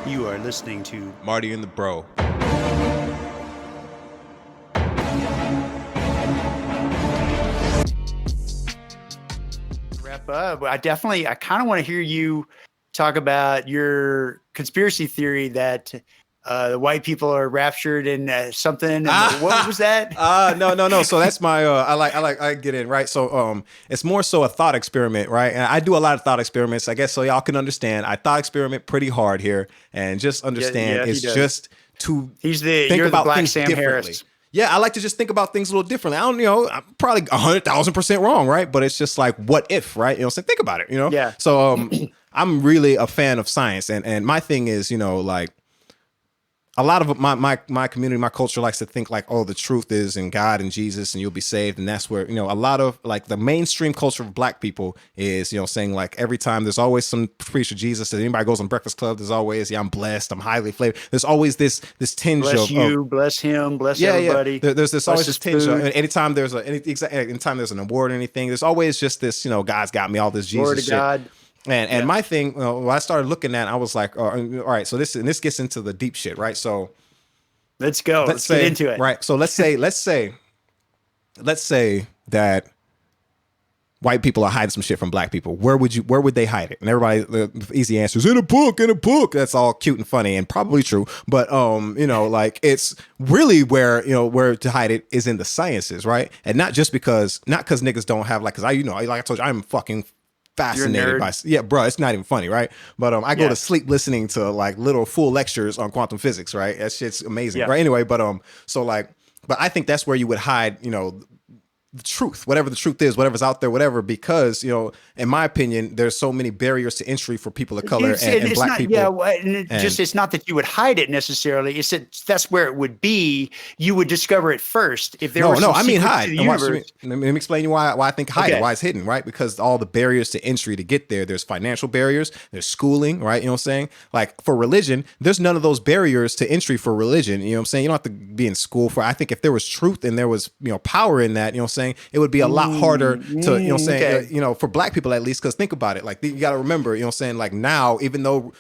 You are listening to Marty and the Breaux. wrap up. I kind of want to hear you talk about your conspiracy theory that the white people are raptured and something. And what was that? No. So that's my I get in, right? So it's more so a thought experiment, right? And I do a lot of thought experiments, I guess, so y'all can understand. I thought experiment pretty hard here, and just understand it's just to think about Black things Sam differently. Harris. Yeah, I like to just think about things a little differently. I don't, I'm probably 100,000% wrong, right? But it's just like, what if, right? So think about it, Yeah. So I'm really a fan of science, and my thing is, like, a lot of my community, my culture likes to think like, oh, the truth is in God and Jesus and you'll be saved. And that's where, a lot of like the mainstream culture of black people is, saying like every time there's always some preacher Jesus. That anybody goes on Breakfast Club, there's always, I'm blessed, I'm highly flavored. There's always this tinge bless bless him, bless everybody. Yeah. There's bless always this tinge food. anytime there's anytime there's an award or anything, there's always just this, God's got me, all this Jesus Word of shit. God. And my thing, when I started looking at it, I was like, all right, so this gets into the deep shit, right? So let's go. Let's get into it. Right. So let's say that white people are hiding some shit from black people. Where would they hide it? And everybody, the easy answer is in a book. That's all cute and funny and probably true. But like it's really where to hide it is in the sciences, right? And not because niggas don't have like, cause like I told you, I'm fucking fascinated by, bro, it's not even funny, right? But I go to sleep listening to like little full lectures on quantum physics, right? That shit's amazing, right? Anyway, but I think that's where you would hide, the truth, whatever the truth is, whatever's out there, whatever, because, in my opinion, there's so many barriers to entry for people of color and black people. Yeah, it's not that you would hide it necessarily. It's that that's where it would be. You would discover it first. If there was I mean hide. Let me explain you why I think hide it, why it's hidden, right? Because all the barriers to entry to get there's financial barriers, there's schooling, right? You know what I'm saying? Like for religion, there's none of those barriers to entry for religion. You know what I'm saying? You don't have to be in school for. I think if there was truth and there was power in that, you know what I'm saying, it would be a lot harder to, for black people at least, because think about it, like you got to remember, you know what I'm saying, like now, even though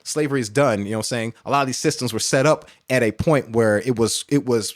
slavery is done, you know what I'm saying, a lot of these systems were set up at a point where it was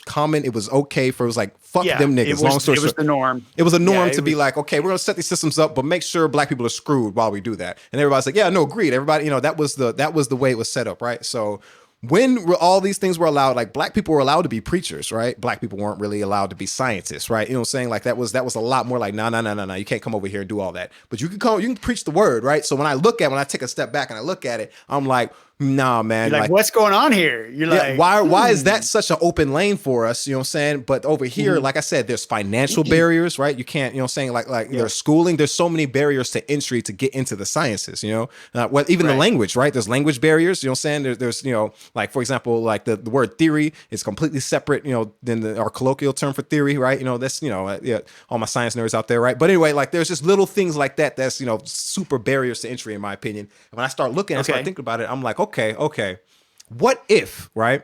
common, it was okay for, it was like, fuck them niggas. It was the norm. It was a norm to be like, okay, we're gonna set these systems up, but make sure black people are screwed while we do that. And everybody's like, yeah, no, agreed. Everybody, that was the way it was set up, right? So when all these things were allowed, like black people were allowed to be preachers, right? Black people weren't really allowed to be scientists, right? You know what I'm saying? Like that was a lot more like, no, you can't come over here and do all that. But you can preach the word, right? So when I take a step back and I look at it, I'm like, nah, man. You're like, what's going on here? You're like, why is that such an open lane for us? You know what I'm saying? But over here, like I said, there's financial barriers, right? You can't, you know what I'm saying? Like there's schooling. There's so many barriers to entry to get into the sciences, even the language, right? There's language barriers, you know what I'm saying? There's like, for example, like the word theory is completely separate, than our colloquial term for theory, right? That's, all my science nerds out there, right? But anyway, like there's just little things like that that's, super barriers to entry in my opinion. And when I start looking, I start thinking about it, I'm like, okay, what if, right?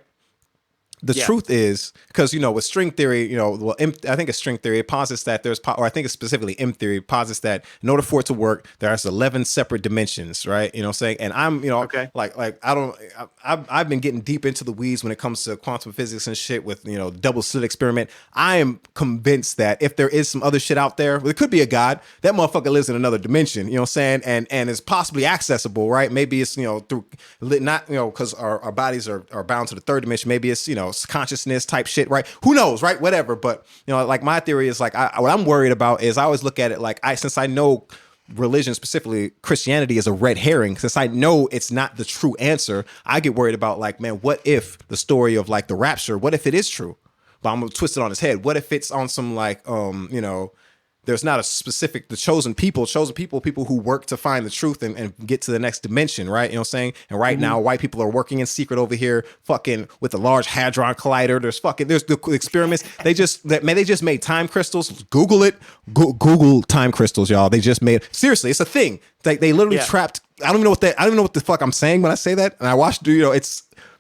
The truth is, because, with string theory, I think it's string theory. It posits that or I think it's specifically M theory, posits that in order for it to work, there's 11 separate dimensions, right? You know what I'm saying? And I'm, I've been getting deep into the weeds when it comes to quantum physics and shit with, double slit experiment. I am convinced that if there is some other shit out there, it could be a God, that motherfucker lives in another dimension, you know what I'm saying? And is possibly accessible, right? Maybe it's, through, not, because our bodies are bound to the third dimension. Maybe it's, consciousness type shit, right? Who knows, right? Whatever. But like my theory is like, what I'm worried about is I always look at it like since I know religion, specifically Christianity, is a red herring, since I know it's not the true answer, I get worried about like, man, what if the story of like the rapture, what if it is true? But I'm gonna twist it on its head. What if it's on some like there's not a specific, the chosen people who work to find the truth and get to the next dimension, right? You know what I'm saying? And right now, white people are working in secret over here, fucking with the Large Hadron Collider. There's the experiments. They just made time crystals. Google it. Google time crystals, y'all. They just made, seriously, it's a thing. They literally trapped, I don't even know what the fuck I'm saying when I say that. And I watched,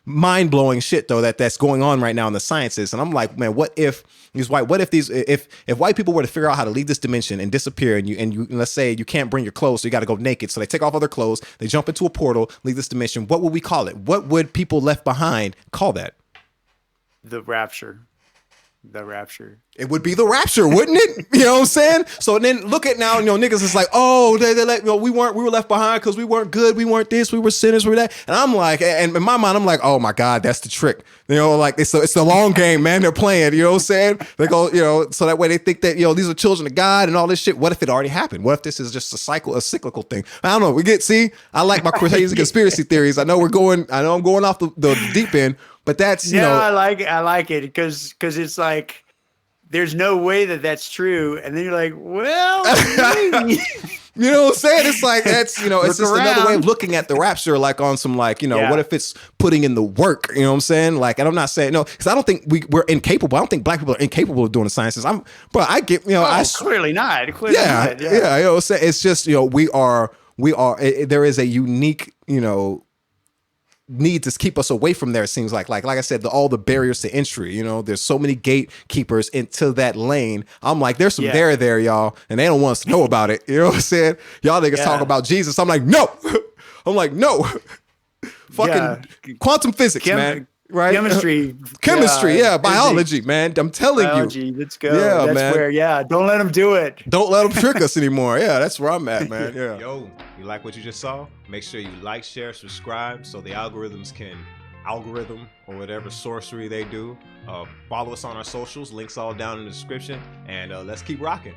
mind-blowing shit though that's going on right now in the sciences. And I'm like, man, what if white people were to figure out how to leave this dimension and disappear, and you let's say you can't bring your clothes, so you got to go naked, so they take off all their clothes, they jump into a portal, leave this dimension, what would we call it? What would people left behind call that? The Rapture. The Rapture. It would be the Rapture, wouldn't it? You know what I'm saying? So then look at now, niggas is like, oh, they let, we were left behind because we weren't good, we weren't this, we were sinners, we were that. And I'm like, and in my mind, I'm like, oh my God, that's the trick. Like it's the long game, man. They're playing, you know what I'm saying? They go, so that way they think that, these are children of God and all this shit. What if it already happened? What if this is just a cyclical thing? I don't know. I like my crazy conspiracy theories. I know I'm going off the deep end, but that's, I like it because it's like, there's no way that that's true. And then you're like, well, maybe. You know what I'm saying? It's like, that's, it's just another way of looking at the Rapture, like on some, like, what if it's putting in the work? You know what I'm saying? Like, and I'm not saying, no, because I don't think we're incapable. I don't think black people are incapable of doing the sciences. I get, clearly not. Clearly not. Yeah. You know what I'm saying? It's just, there is a unique, need to keep us away from there. It seems like I said, all the barriers to entry, there's so many gatekeepers into that lane. I'm like, there's some there, y'all, and they don't want us to know about it. You know what I'm saying? Y'all niggas talk about Jesus. I'm like, no. Fucking quantum physics, man. Right? Chemistry, biology, man. I'm telling you. Let's go. Yeah, that's where, don't let them do it. Don't let them trick us anymore. Yeah, that's where I'm at, man. Yeah. Yo, you like what you just saw? Make sure you like, share, subscribe, so the algorithms can algorithm or whatever sorcery they do. Follow us on our socials. Links all down in the description. And let's keep rocking.